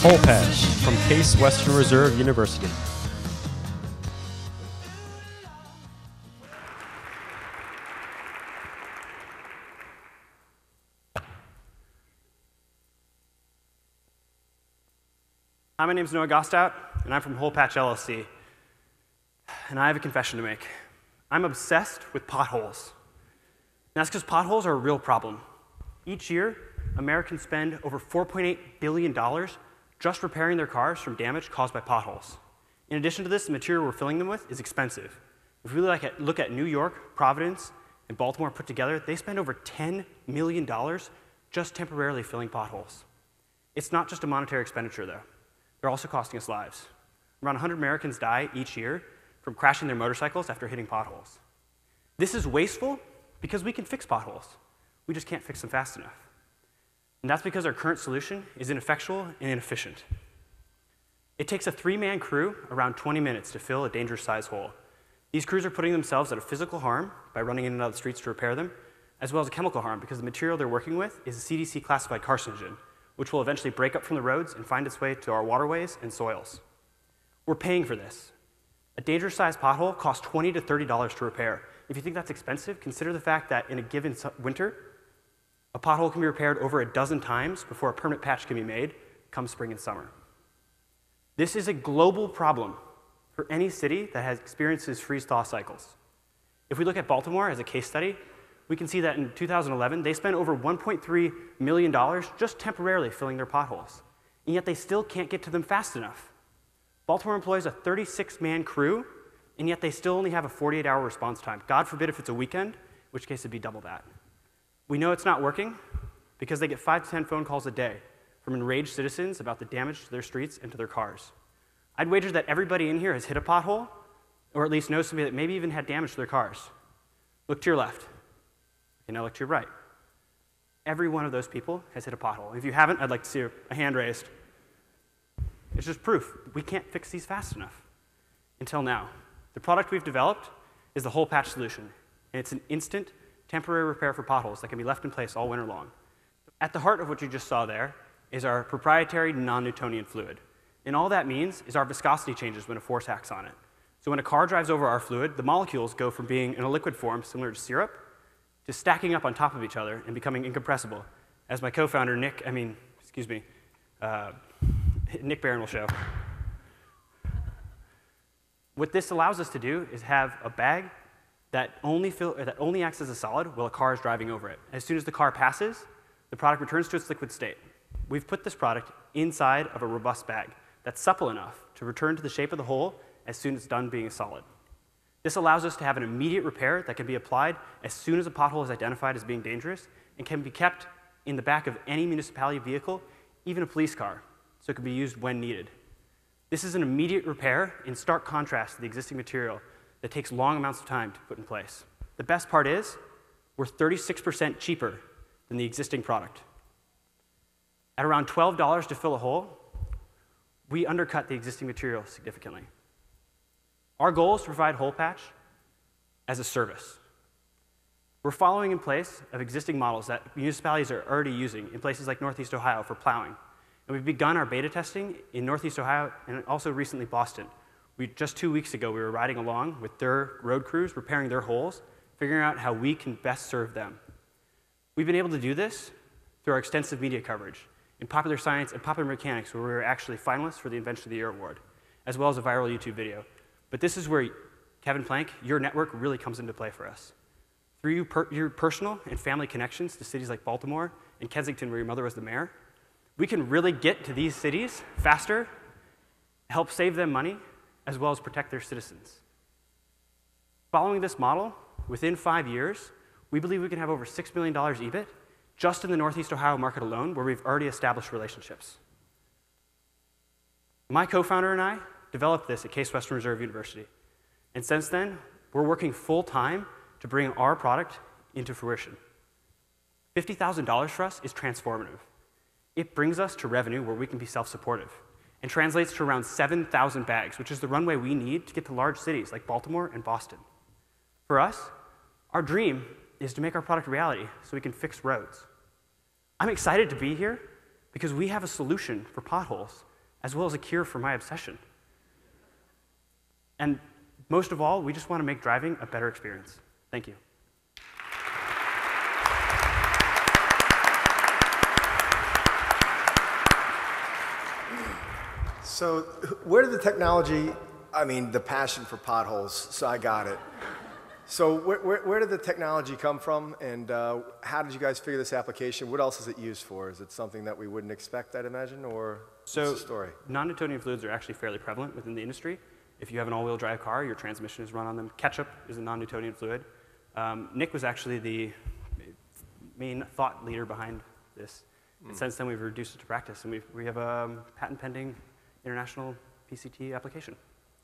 Hole Patch from Case Western Reserve University. Hi, my name is Noah Gostout, and I'm from Hole Patch LLC. And I have a confession to make. I'm obsessed with potholes. And that's because potholes are a real problem. Each year, Americans spend over $4.8 billion just repairing their cars from damage caused by potholes. In addition to this, the material we're filling them with is expensive. If we look at New York, Providence, and Baltimore put together, they spend over $10 million just temporarily filling potholes. It's not just a monetary expenditure, though. They're also costing us lives. Around 100 Americans die each year from crashing their motorcycles after hitting potholes. This is wasteful because we can fix potholes. We just can't fix them fast enough. And that's because our current solution is ineffectual and inefficient. It takes a 3-man crew around 20 minutes to fill a dangerous-sized hole. These crews are putting themselves at a physical harm by running in and out of the streets to repair them, as well as a chemical harm because the material they're working with is a CDC-classified carcinogen, which will eventually break up from the roads and find its way to our waterways and soils. We're paying for this. A dangerous-sized pothole costs $20 to $30 to repair. If you think that's expensive, consider the fact that in a given winter, a pothole can be repaired over a dozen times before a permanent patch can be made come spring and summer. This is a global problem for any city that has experiences freeze-thaw cycles. If we look at Baltimore as a case study, we can see that in 2011, they spent over $1.3 million just temporarily filling their potholes, and yet they still can't get to them fast enough. Baltimore employs a 36-man crew, and yet they still only have a 48-hour response time. God forbid if it's a weekend, in which case it'd be double that. We know it's not working because they get 5 to 10 phone calls a day from enraged citizens about the damage to their streets and to their cars. I'd wager that everybody in here has hit a pothole, or at least knows somebody that maybe even had damage to their cars. Look to your left. Okay, now look to your right. Every one of those people has hit a pothole. If you haven't, I'd like to see a hand raised. It's just proof. We can't fix these fast enough. Until now. The product we've developed is the Hole Patch solution, and it's an instant, temporary repair for potholes that can be left in place all winter long. At the heart of what you just saw there is our proprietary non-Newtonian fluid. And all that means is our viscosity changes when a force acts on it. So when a car drives over our fluid, the molecules go from being in a liquid form similar to syrup to stacking up on top of each other and becoming incompressible, as my co-founder Nick Barron will show. What this allows us to do is have a bag that only acts as a solid while a car is driving over it. As soon as the car passes, the product returns to its liquid state. We've put this product inside of a robust bag that's supple enough to return to the shape of the hole as soon as it's done being a solid. This allows us to have an immediate repair that can be applied as soon as a pothole is identified as being dangerous and can be kept in the back of any municipality vehicle, even a police car, so it can be used when needed. This is an immediate repair in stark contrast to the existing material that takes long amounts of time to put in place. The best part is we're 36% cheaper than the existing product. At around $12 to fill a hole, we undercut the existing material significantly. Our goal is to provide Hole Patch as a service. We're following in place of existing models that municipalities are already using in places like Northeast Ohio for plowing. And we've begun our beta testing in Northeast Ohio and also recently Boston. Just 2 weeks ago, we were riding along with their road crews, repairing their holes, figuring out how we can best serve them. We've been able to do this through our extensive media coverage in Popular Science and Popular Mechanics, where we were actually finalists for the Invention of the Year award, as well as a viral YouTube video. But this is where, Kevin Plank, your network really comes into play for us. Through your personal and family connections to cities like Baltimore and Kensington, where your mother was the mayor, we can really get to these cities faster, help save them money, as well as protect their citizens. Following this model, within 5 years, we believe we can have over $6 million EBIT just in the Northeast Ohio market alone, where we've already established relationships. My co-founder and I developed this at Case Western Reserve University. And since then, we're working full-time to bring our product into fruition. $50,000 for us is transformative. It brings us to revenue where we can be self-supportive and translates to around 7,000 bags, which is the runway we need to get to large cities like Baltimore and Boston. For us, our dream is to make our product a reality so we can fix roads. I'm excited to be here because we have a solution for potholes as well as a cure for my obsession. And most of all, we just want to make driving a better experience. Thank you. So where did the technology, I mean, the passion for potholes, so I got it. So where did the technology come from, and how did you guys figure this application? What else is it used for? Is it something that we wouldn't expect, I'd imagine, or what's the story? Non-Newtonian fluids are actually fairly prevalent within the industry. If you have an all-wheel drive car, your transmission is run on them. Ketchup is a non-Newtonian fluid. Nick was actually the main thought leader behind this. And since then, we've reduced it to practice, and we have a patent-pending international PCT application.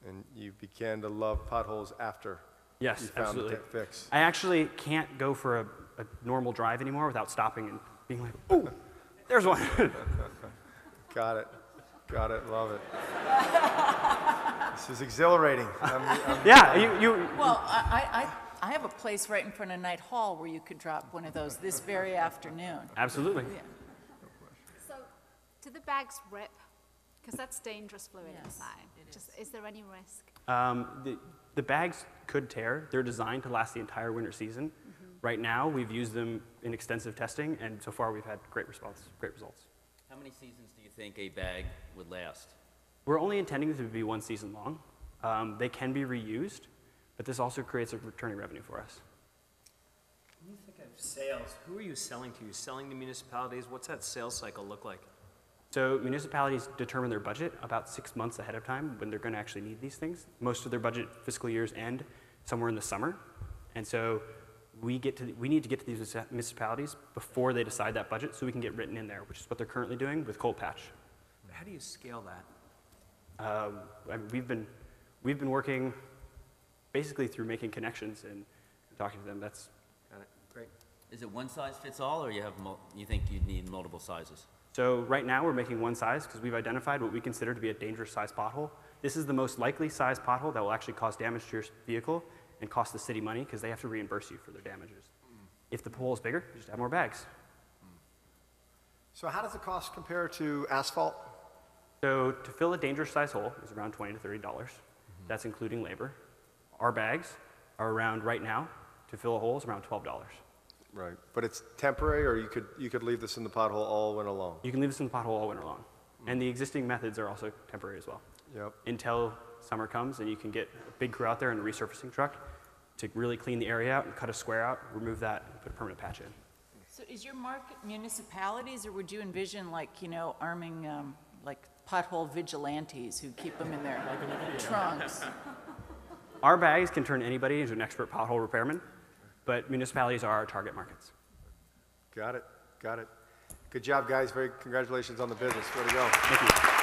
And you began to love potholes after yes, you found absolutely. the fix. I actually can't go for a normal drive anymore without stopping and being like, "Ooh, there's one." Got it. Got it. Love it. This is exhilarating. Yeah, you. Well, I have a place right in front of Knight Hall where you could drop one of those this very afternoon. Absolutely. Yeah. So, do the bags rip? Because that's dangerous fluid Yes, inside. it Just, is there any risk? The bags could tear. They're designed to last the entire winter season. Right now, we've used them in extensive testing, and so far we've had great results. How many seasons do you think a bag would last? We're only intending them to be 1 season long. They can be reused, but this also creates a returning revenue for us. When you think of sales, who are you selling to? Are you selling to municipalities? What's that sales cycle look like? So municipalities determine their budget about 6 months ahead of time when they're going to actually need these things. Most of their budget fiscal years end somewhere in the summer. And so we need to get to these municipalities before they decide that budget so we can get written in there, which is what they're currently doing with Hole Patch. How do you scale that? We've been working basically through making connections and talking to them. That's Got it. Great. Is it one size fits all, or you think you'd need multiple sizes? So right now we're making one size because we've identified what we consider to be a dangerous size pothole. This is the most likely size pothole that will actually cause damage to your vehicle and cost the city money because they have to reimburse you for their damages. If the hole is bigger, you just add more bags. So how does the cost compare to asphalt? So to fill a dangerous size hole is around $20 to $30. That's including labor. Our bags are around, right now, to fill a hole is around $12. Right, but it's temporary, or you could leave this in the pothole all winter long? You can leave this in the pothole all winter long. And the existing methods are also temporary as well. Yep. Until summer comes and you can get a big crew out there in a resurfacing truck to really clean the area out and cut a square out, remove that, and put a permanent patch in. So is your market municipalities, or would you envision, like, arming like pothole vigilantes who keep them in their trunks? Our bags can turn anybody into an expert pothole repairman, but municipalities are our target markets. Got it. Got it. Good job, guys. Congratulations on the business. Way to go. Thank you.